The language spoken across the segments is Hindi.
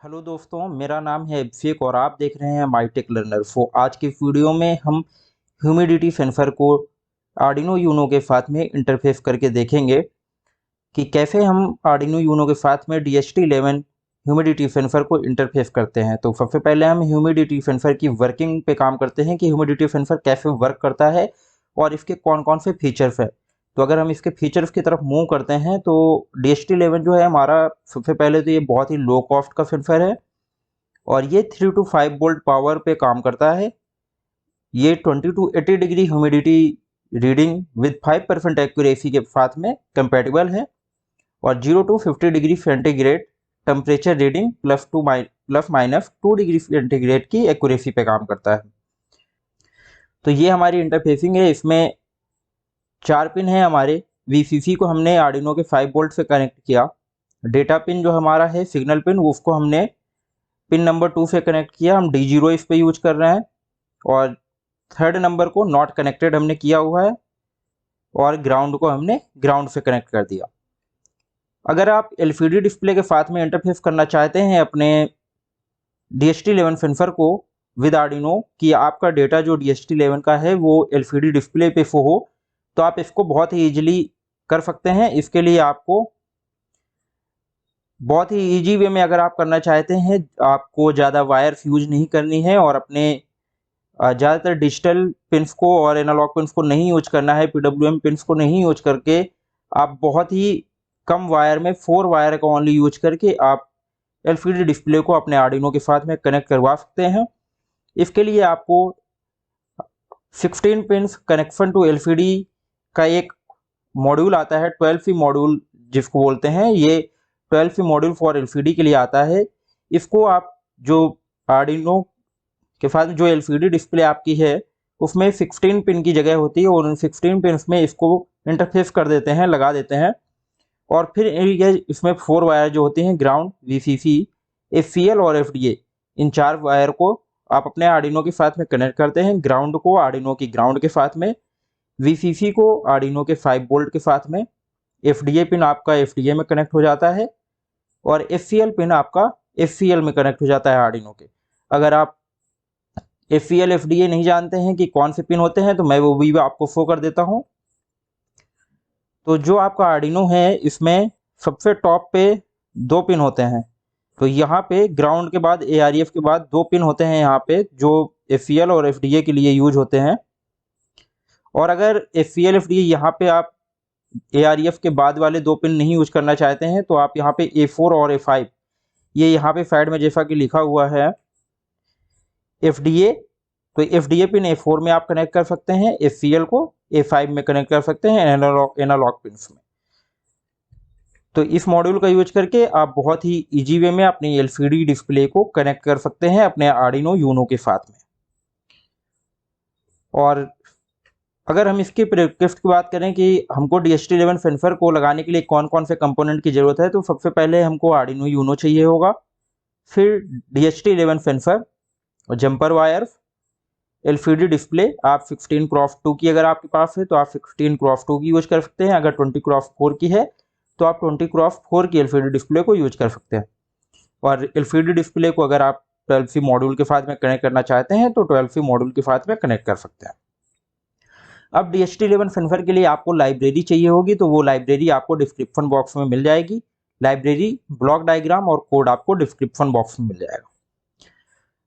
हेलो दोस्तों, मेरा नाम है अभिषेक और आप देख रहे हैं माई टेक लर्नर। आज की वीडियो में हम ह्यूमिडिटी सेंसर को आर्डिनो यूनो के साथ में इंटरफेस करके देखेंगे कि कैसे हम आर्डिनो यूनो के साथ में DHT11 ह्यूमिडिटी सेंसर को इंटरफेस करते हैं। तो सबसे पहले हम ह्यूमिडिटी सेंसर की वर्किंग पे काम करते हैं कि ह्यूमिडिटी सेंसर कैसे वर्क करता है और इसके कौन कौन से फीचर्स है। तो अगर हम इसके फीचर्स की तरफ मूव करते हैं तो DHT11 जो है हमारा, सबसे पहले तो ये बहुत ही लो कॉस्ट का सेंसर है और ये 3 to 5 वोल्ट पावर पे काम करता है। ये 20 to 80 degree humidity reading with 5% accuracy के साथ में कंपेटेबल है और 0 to 50 degree centigrade temperature reading plus minus 2 degree centigrade की एक्यूरेसी पे काम करता है। तो ये हमारी इंटरफेसिंग है। इसमें 4 पिन है हमारे। VCC को हमने आर्डिनो के 5 वोल्ट से कनेक्ट किया। डेटा पिन जो हमारा है, सिग्नल पिन, उसको हमने पिन नंबर 2 से कनेक्ट किया। हम D0 इस पे यूज कर रहे हैं और थर्ड नंबर को नॉट कनेक्टेड हमने किया हुआ है और ग्राउंड को हमने ग्राउंड से कनेक्ट कर दिया। अगर आप LCD डिस्प्ले के साथ में इंटरफेस करना चाहते हैं अपने DHT11 सेंसर को विद आर्डिनो, कि आपका डेटा जो DHT11 का है वो LCD डिस्प्ले पे शो हो, तो आप इसको बहुत ही ईजिली कर सकते हैं। इसके लिए आपको बहुत ही इजी वे में अगर आप करना चाहते हैं, आपको ज़्यादा वायर्स यूज नहीं करनी है और अपने ज़्यादातर डिजिटल पिन्स को और एनालॉग पिन्स को नहीं यूज करना है, PWM पिन्स को नहीं यूज करके आप बहुत ही कम वायर में 4 वायर का ओनली यूज करके आप LCD डिस्प्ले को अपने आर्डिनो के साथ में कनेक्ट करवा सकते हैं। इसके लिए आपको 16 पिन्स कनेक्शन टू LCD का एक मॉड्यूल आता है, 12C मॉड्यूल जिसको बोलते हैं। ये 12C मॉड्यूल फॉर LCD के लिए आता है। इसको आप जो आर्डिनो के साथ जो LCD डिस्प्ले आपकी है उसमें 16 पिन की जगह होती है और उन 16 पिन में इसको इंटरफेस कर देते हैं, लगा देते हैं। और फिर ये इसमें 4 वायर जो होती हैं, ग्राउंड, VCC, FCL और FDA, इन 4 वायर को आप अपने आर्डिनो के साथ में कनेक्ट करते हैं। ग्राउंड को आर्डिनो की ग्राउंड के साथ में, VCC को आर्डिनो के 5 वोल्ट के साथ में, FDA पिन आपका FDA में कनेक्ट हो जाता है और FCL पिन आपका FCL में कनेक्ट हो जाता है आर्डिनो के। अगर आप FCL FDA नहीं जानते हैं कि कौन से पिन होते हैं तो मैं वो भी आपको शो कर देता हूं। तो जो आपका आर्डिनो है इसमें सबसे टॉप पे 2 पिन होते हैं। तो यहाँ पे ग्राउंड के बाद AREF के बाद 2 पिन होते हैं यहाँ पे, जो FCL और FDA के लिए यूज होते हैं। और अगर FCL FDA यहाँ पे आप AREF के बाद वाले 2 पिन नहीं यूज करना चाहते हैं तो आप यहाँ पे A4 और A5, ये यहाँ पे साइड में जैसा कि लिखा हुआ है FDA, तो FDA पिन A4 में आप कनेक्ट कर सकते हैं, FCL को A5 में कनेक्ट कर सकते हैं एनालॉग पिन्स में। तो इस मॉड्यूल का यूज करके आप बहुत ही इजी वे में अपनी LCD डिस्प्ले को कनेक्ट कर सकते हैं अपने आर्डिनो यूनो के साथ में। और अगर हम इसकी प्रीरिक्विजिट की बात करें कि हमको DHT11 सेंसर को लगाने के लिए कौन कौन से कंपोनेंट की ज़रूरत है, तो सबसे पहले हमको आर्डिनो यूनो चाहिए होगा, फिर DHT11 सेंसर और जंपर वायर्स, LCD डिस्प्ले। आप 16x2 की अगर आपके पास है तो आप 16x2 की यूज कर सकते हैं। अगर 20x4 की है तो आप 20x4 की LCD डिस्प्ले को यूज कर सकते हैं। और LCD डिस्प्ले को अगर आप 12C मॉड्यूल के साथ में कनेक्ट करना चाहते हैं तो 12C मॉड्यूल के साथ में कनेक्ट कर सकते हैं। अब DHT11 सेंसर के लिए आपको लाइब्रेरी चाहिए होगी, तो वो लाइब्रेरी आपको डिस्क्रिप्शन बॉक्स में मिल जाएगी। लाइब्रेरी, ब्लॉक डायग्राम और कोड आपको डिस्क्रिप्शन बॉक्स में मिल जाएगा।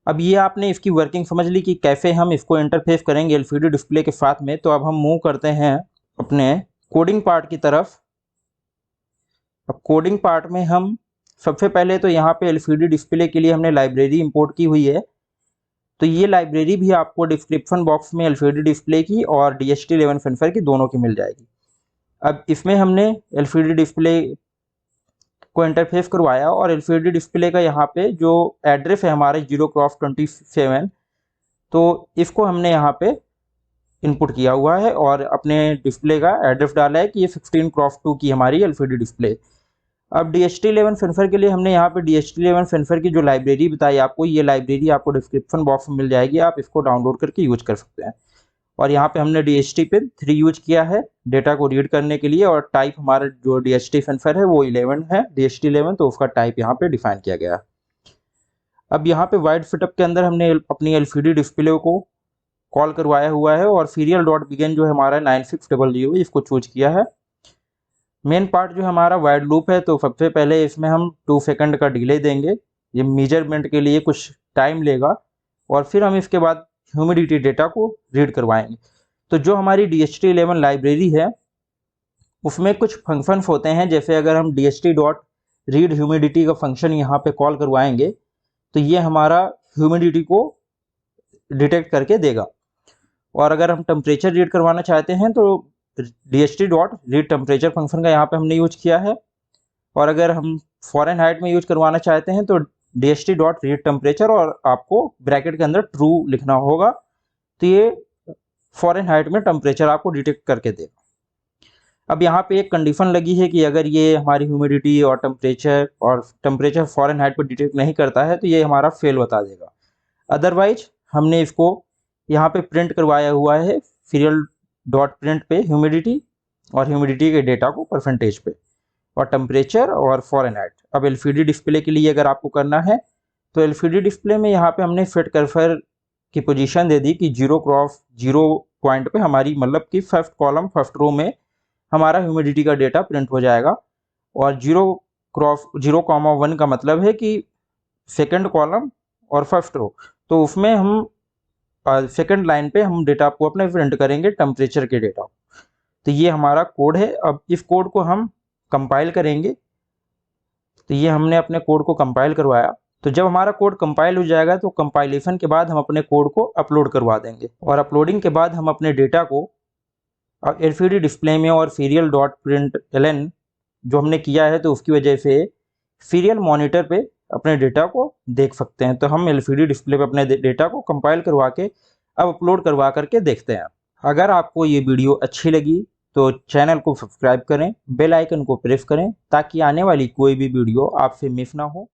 अब ये आपने इसकी वर्किंग समझ ली कि कैसे हम इसको इंटरफेस करेंगे LCD डिस्प्ले के साथ में। तो अब हम मूव करते हैं अपने कोडिंग पार्ट की तरफ। अब कोडिंग पार्ट में हम सबसे पहले तो यहाँ पे LCD डिस्प्ले के लिए हमने लाइब्रेरी इंपोर्ट की हुई है, तो ये लाइब्रेरी भी आपको डिस्क्रिप्शन बॉक्स में LCD डिस्प्ले की और DHT11 सेंसर की दोनों की मिल जाएगी। अब इसमें हमने LCD डिस्प्ले को इंटरफेस करवाया और LCD डिस्प्ले का यहाँ पे जो एड्रेस है हमारे 0x27, तो इसको हमने यहाँ पे इनपुट किया हुआ है और अपने डिस्प्ले का एड्रेस डाला है कि ये 16x2 की हमारी LCD डिस्प्ले। अब DHT11 सेंसर के लिए हमने यहाँ पे DHT11 सेंसर की जो लाइब्रेरी बताई आपको, ये लाइब्रेरी आपको डिस्क्रिप्शन बॉक्स में मिल जाएगी, आप इसको डाउनलोड करके यूज कर सकते हैं। और यहाँ पे हमने DHT पिन 3 यूज किया है डेटा को रीड करने के लिए और टाइप हमारा जो DHT सेंसर है वो 11 है, DHT11, तो उसका टाइप यहाँ पे डिफाइन किया गया है। अब यहाँ पे वाइड फिटअप के अंदर हमने अपनी एलसीडी डिस्प्ले को कॉल करवाया हुआ है और सीरियल डॉट बिगिन जो है हमारा 9600 इसको चूज किया है। मेन पार्ट जो हमारा वाइड लूप है, तो सबसे पहले इसमें हम 2 सेकंड का डिले देंगे, ये मेजरमेंट के लिए कुछ टाइम लेगा, और फिर हम इसके बाद ह्यूमिडिटी डेटा को रीड करवाएंगे। तो जो हमारी DHT11 लाइब्रेरी है उसमें कुछ फंक्शंस होते हैं, जैसे अगर हम DHT डॉट रीड ह्यूमिडिटी का फंक्शन यहाँ पे कॉल करवाएंगे तो ये हमारा ह्यूमिडिटी को डिटेक्ट करके देगा। और अगर हम टेम्परेचर रीड करवाना चाहते हैं तो DHT dot read temperature function का यहाँ पे हमने यूज किया है। और अगर हम फ़ारेनहाइट में यूज करवाना चाहते हैं तो DHT डॉट रीड टेम्परेचर, और आपको ब्रैकेट के अंदर ट्रू लिखना होगा, तो ये फ़ारेनहाइट में टेम्परेचर आपको डिटेक्ट करके देगा। अब यहाँ पे एक कंडीशन लगी है कि अगर ये हमारी ह्यूमिडिटी और टेम्परेचर फ़ारेनहाइट पर डिटेक्ट नहीं करता है तो ये हमारा फेल बता देगा। अदरवाइज हमने इसको यहाँ पे प्रिंट करवाया हुआ है सीरियल डॉट प्रिंट पे ह्यूमिडिटी और ह्यूमिडिटी के डेटा को परसेंटेज पे, और टेम्परेचर और फ़ारेनहाइट। अब एलसीडी डिस्प्ले के लिए अगर आपको करना है तो एलसीडी डिस्प्ले में यहाँ पे हमने फिट कर्सर की पोजीशन दे दी कि 0x0 पॉइंट पे हमारी, मतलब कि फर्स्ट कॉलम फर्स्ट रो में हमारा ह्यूमिडिटी का डेटा प्रिंट हो जाएगा, और 0x0,1 का मतलब है कि सेकंड कॉलम और फर्स्ट रो, तो उसमें हम सेकंड लाइन पे हम डेटा को अपने प्रिंट करेंगे टेम्परेचर के डेटा। तो ये हमारा कोड है। अब इस कोड को हम कंपाइल करेंगे। तो ये हमने अपने कोड को कंपाइल करवाया। तो जब हमारा कोड कंपाइल हो जाएगा तो कंपाइलेशन के बाद हम अपने कोड को अपलोड करवा देंगे, और अपलोडिंग के बाद हम अपने डेटा को एलसीडी डिस्प्ले में और सीरियल डॉट प्रिंट एलन जो हमने किया है तो उसकी वजह से सीरियल मॉनिटर पे अपने डेटा को देख सकते हैं। तो हम एलसीडी डिस्प्ले पे अपने डेटा को कंपाइल करवा के अब अपलोड करवा करके देखते हैं। अगर आपको ये वीडियो अच्छी लगी तो चैनल को सब्सक्राइब करें, बेल आइकन को प्रेस करें ताकि आने वाली कोई भी वीडियो आपसे मिस ना हो।